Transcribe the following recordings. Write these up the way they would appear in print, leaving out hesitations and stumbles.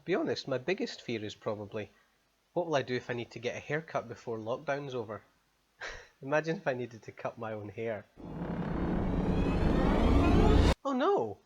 Be honest, my biggest fear is probably, what will I do if I need to get a haircut before lockdown's over? Imagine if I needed to cut my own hair. Oh no!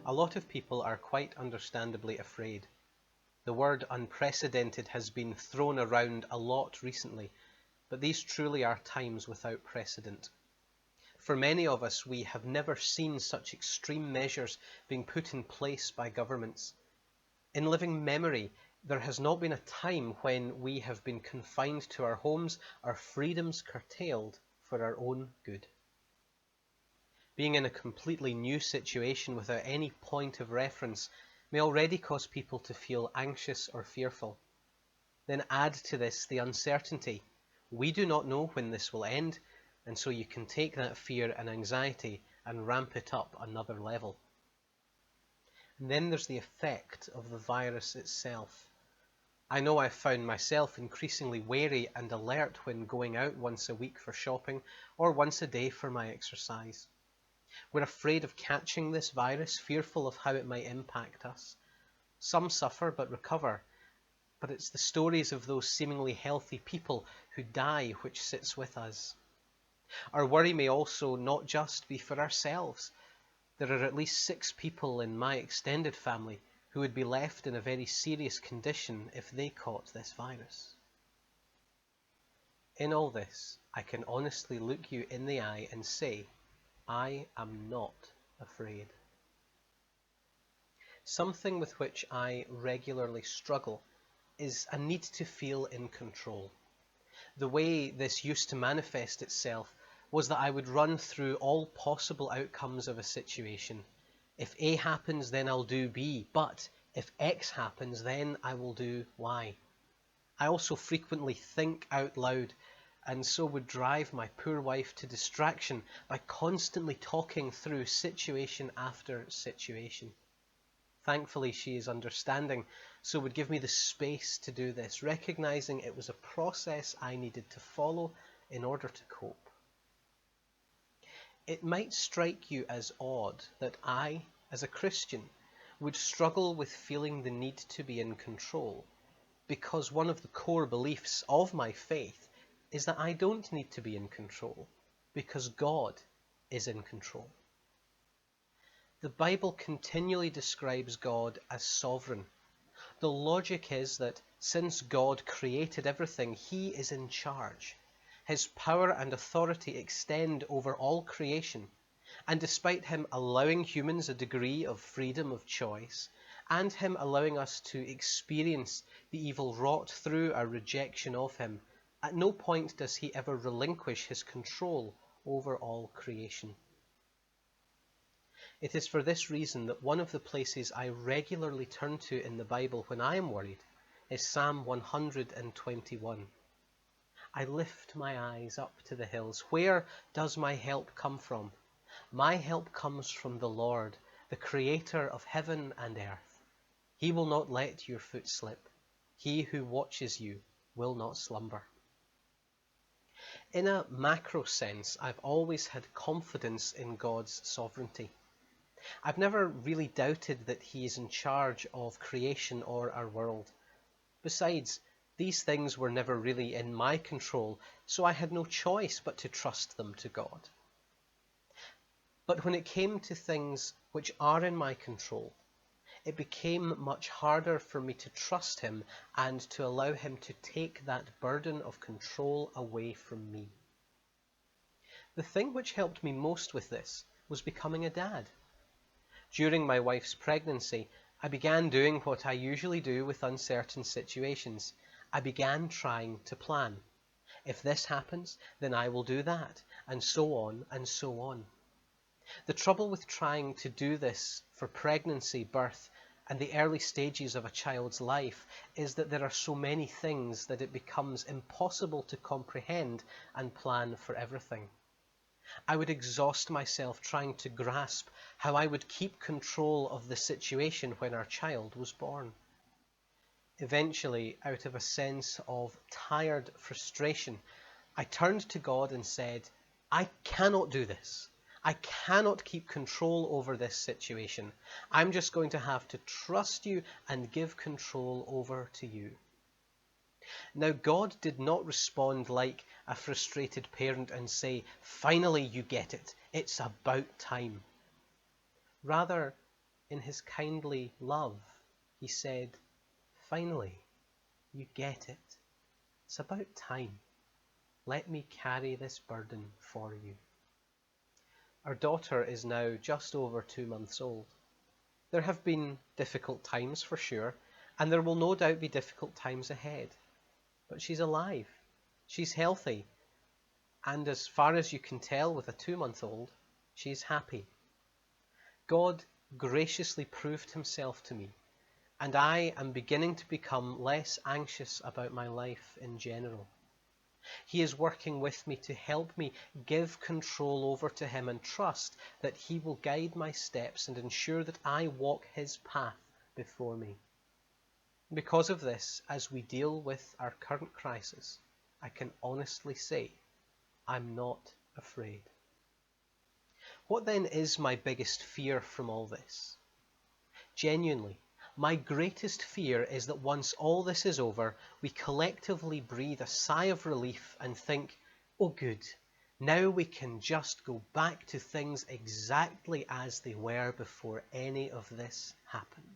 A lot of people are quite understandably afraid. The word unprecedented has been thrown around a lot recently, but these truly are times without precedent. For many of us, we have never seen such extreme measures being put in place by governments. In living memory, there has not been a time when we have been confined to our homes, our freedoms curtailed for our own good. Being in a completely new situation without any point of reference may already cause people to feel anxious or fearful. Then add to this the uncertainty. We do not know when this will end, and so you can take that fear and anxiety and ramp it up another level. And then there's the effect of the virus itself. I know I've found myself increasingly wary and alert when going out once a week for shopping or once a day for my exercise. We're afraid of catching this virus, fearful of how it might impact us. Some suffer but recover, but it's the stories of those seemingly healthy people who die which sits with us. Our worry may also not just be for ourselves. There are at least 6 people in my extended family who would be left in a very serious condition if they caught this virus. In all this, I can honestly look you in the eye and say, I am not afraid. Something with which I regularly struggle is a need to feel in control. The way this used to manifest itself was that I would run through all possible outcomes of a situation. If A happens, then I'll do B, but if X happens, then I will do Y. I also frequently think out loud, and so would drive my poor wife to distraction by constantly talking through situation after situation. Thankfully, she is understanding, so would give me the space to do this, recognizing it was a process I needed to follow in order to cope. It might strike you as odd that I, as a Christian, would struggle with feeling the need to be in control, because one of the core beliefs of my faith is that I don't need to be in control, because God is in control. The Bible continually describes God as sovereign. The logic is that since God created everything, He is in charge. His power and authority extend over all creation, and despite Him allowing humans a degree of freedom of choice, and Him allowing us to experience the evil wrought through our rejection of Him, at no point does He ever relinquish His control over all creation. It is for this reason that one of the places I regularly turn to in the Bible when I am worried is Psalm 121. I lift my eyes up to the hills. Where does my help come from? My help comes from the Lord, the Creator of heaven and earth. He will not let your foot slip. He who watches you will not slumber. In a macro sense, I've always had confidence in God's sovereignty. I've never really doubted that He is in charge of creation or our world. Besides, these things were never really in my control, so I had no choice but to trust them to God. But when it came to things which are in my control, it became much harder for me to trust Him and to allow Him to take that burden of control away from me. The thing which helped me most with this was becoming a dad. During my wife's pregnancy, I began doing what I usually do with uncertain situations. I began trying to plan. If this happens, then I will do that, and so on and so on. The trouble with trying to do this for pregnancy, birth, and the early stages of a child's life is that there are so many things that it becomes impossible to comprehend and plan for everything. I would exhaust myself trying to grasp how I would keep control of the situation when our child was born. Eventually, out of a sense of tired frustration, I turned to God and said, I cannot do this. I cannot keep control over this situation. I'm just going to have to trust you and give control over to you. Now, God did not respond like a frustrated parent and say, finally you get it. It's about time. Rather, in his kindly love, he said, finally, you get it. It's about time. Let me carry this burden for you. Our daughter is now just over 2 months old. There have been difficult times for sure, and there will no doubt be difficult times ahead. But she's alive, she's healthy, and as far as you can tell with a 2-month-old, she's happy. God graciously proved himself to me, and I am beginning to become less anxious about my life in general. He is working with me to help me give control over to him and trust that he will guide my steps and ensure that I walk his path before me. Because of this, as we deal with our current crisis, I can honestly say, I'm not afraid. What then is my biggest fear from all this? Genuinely, my greatest fear is that once all this is over, we collectively breathe a sigh of relief and think, oh good, now we can just go back to things exactly as they were before any of this happened.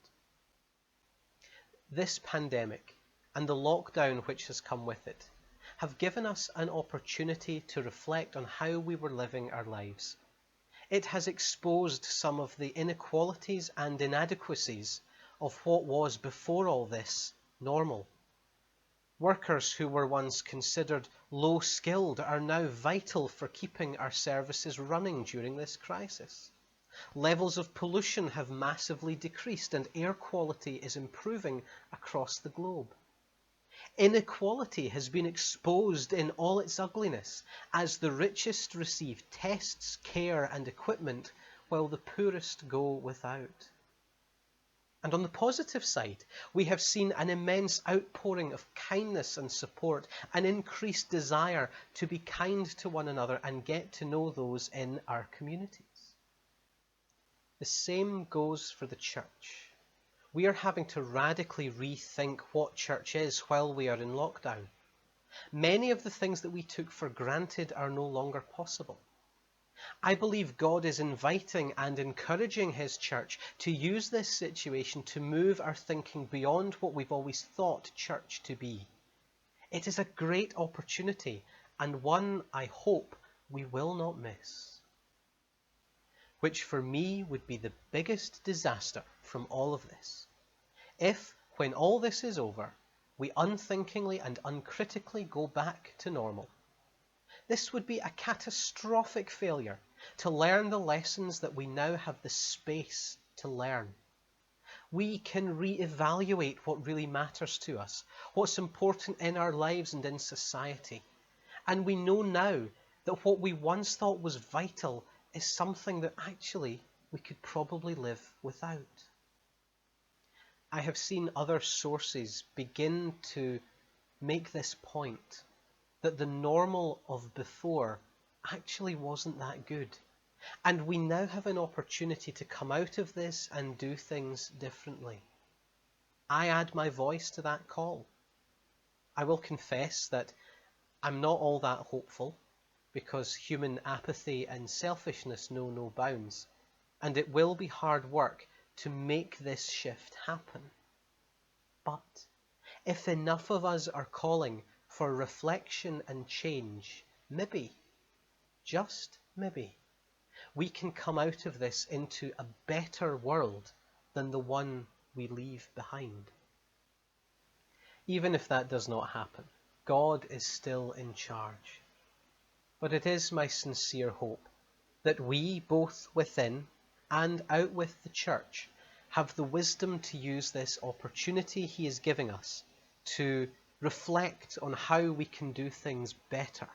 This pandemic and the lockdown which has come with it have given us an opportunity to reflect on how we were living our lives. It has exposed some of the inequalities and inadequacies of what was before all this normal. Workers who were once considered low-skilled are now vital for keeping our services running during this crisis. Levels of pollution have massively decreased and air quality is improving across the globe. Inequality has been exposed in all its ugliness as the richest receive tests, care and equipment while the poorest go without. And on the positive side, we have seen an immense outpouring of kindness and support, an increased desire to be kind to one another and get to know those in our communities. The same goes for the church. We are having to radically rethink what church is while we are in lockdown. Many of the things that we took for granted are no longer possible. I believe God is inviting and encouraging his church to use this situation to move our thinking beyond what we've always thought church to be. It is a great opportunity and one I hope we will not miss. Which for me would be the biggest disaster from all of this. If, when all this is over, we unthinkingly and uncritically go back to normal. This would be a catastrophic failure to learn the lessons that we now have the space to learn. We can reevaluate what really matters to us, what's important in our lives and in society. And we know now that what we once thought was vital is something that actually we could probably live without. I have seen other sources begin to make this point, that the normal of before actually wasn't that good. And we now have an opportunity to come out of this and do things differently. I add my voice to that call. I will confess that I'm not all that hopeful, because human apathy and selfishness know no bounds, and it will be hard work to make this shift happen. But if enough of us are calling for reflection and change, maybe, just maybe, we can come out of this into a better world than the one we leave behind. Even if that does not happen, God is still in charge. But it is my sincere hope that we, both within and out with the church, have the wisdom to use this opportunity he is giving us to reflect on how we can do things better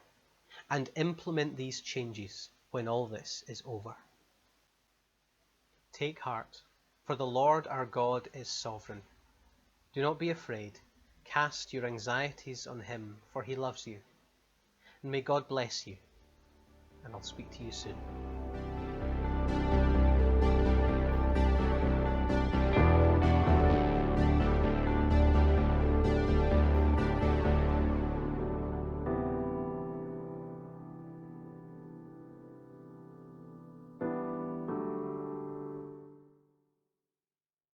and implement these changes when all this is over. Take heart, for the Lord our God is sovereign. Do not be afraid. Cast your anxieties on him, for he loves you. And may God bless you, and I'll speak to you soon.